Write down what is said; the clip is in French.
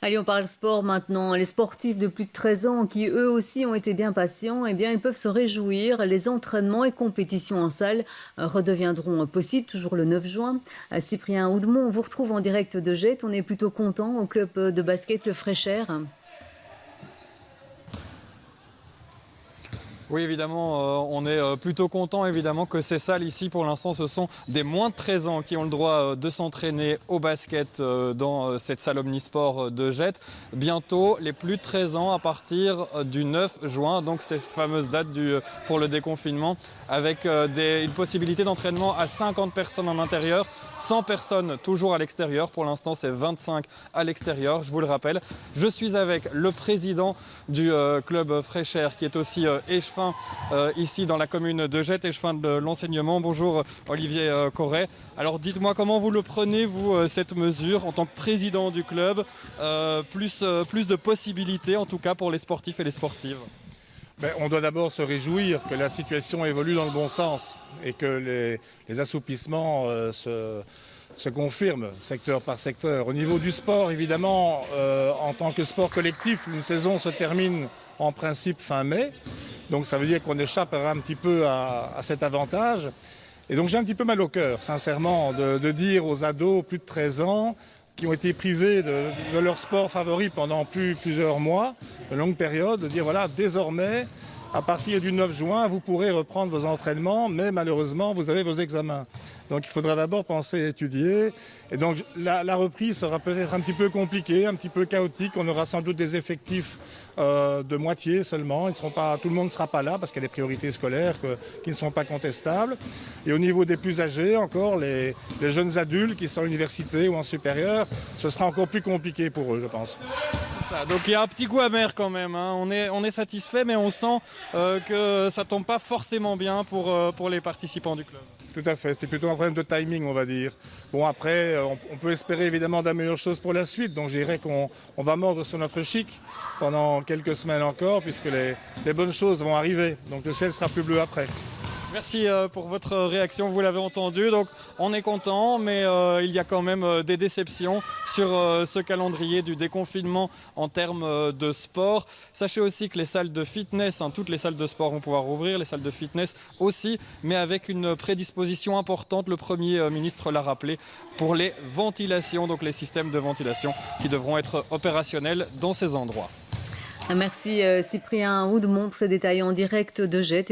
Allez, on parle sport maintenant. Les sportifs de plus de 13 ans qui eux aussi ont été bien patients, eh bien, ils peuvent se réjouir. Les entraînements et compétitions en salle redeviendront possibles, toujours le 9 juin. Cyprien Oudemont, on vous retrouve en direct de Jette. On est plutôt content au club de basket Le Fréchère. Oui, évidemment, on est plutôt content évidemment que ces salles ici, pour l'instant, ce sont des moins de 13 ans qui ont le droit de s'entraîner au basket dans cette salle omnisport de Jette. Bientôt, les plus de 13 ans à partir du 9 juin, donc cette fameuse date pour le déconfinement, avec une possibilité d'entraînement à 50 personnes en intérieur, 100 personnes toujours à l'extérieur. Pour l'instant, c'est 25 à l'extérieur, je vous le rappelle. Je suis avec le président du club Fréchère, qui est aussi échevin ici dans la commune de Jette, échevin de l'enseignement. Bonjour Olivier Corret. Alors dites-moi, comment vous le prenez, vous, cette mesure en tant que président du club, plus de possibilités en tout cas pour les sportifs et les sportives? On doit d'abord se réjouir que la situation évolue dans le bon sens et que les assouplissements se confirment secteur par secteur. Au niveau du sport, évidemment, en tant que sport collectif, une saison se termine en principe fin mai. Donc ça veut dire qu'on échappera un petit peu à cet avantage. Et donc j'ai un petit peu mal au cœur, sincèrement, de dire aux ados plus de 13 ans qui ont été privés de leur sport favori pendant plusieurs mois, de longues périodes, de dire voilà, désormais, à partir du 9 juin, vous pourrez reprendre vos entraînements, mais malheureusement, vous avez vos examens. Donc il faudra d'abord penser à étudier. Et donc la reprise sera peut-être un petit peu compliquée, un petit peu chaotique. On aura sans doute des effectifs de moitié seulement. Tout le monde ne sera pas là parce qu'il y a des priorités scolaires qui ne sont pas contestables. Et au niveau des plus âgés, encore, les jeunes adultes qui sont à l'université ou en supérieur, ce sera encore plus compliqué pour eux, je pense. Donc il y a un petit goût amer quand même, hein. On est satisfait, mais on sent que ça tombe pas forcément bien pour les participants du club. Tout à fait, c'est plutôt un problème de timing, on va dire. Bon, après, on peut espérer évidemment de meilleures choses pour la suite, donc je dirais qu'on va mordre sur notre chic pendant quelques semaines encore, puisque les bonnes choses vont arriver, donc le ciel sera plus bleu après. Merci pour votre réaction, vous l'avez entendu. Donc on est content, mais il y a quand même des déceptions sur ce calendrier du déconfinement en termes de sport. Sachez aussi que les salles de fitness, toutes les salles de sport vont pouvoir rouvrir, les salles de fitness aussi, mais avec une prédisposition importante, le Premier ministre l'a rappelé, pour les ventilations, donc les systèmes de ventilation qui devront être opérationnels dans ces endroits. Merci Cyprien Oudemont pour ces détails en direct de Jette.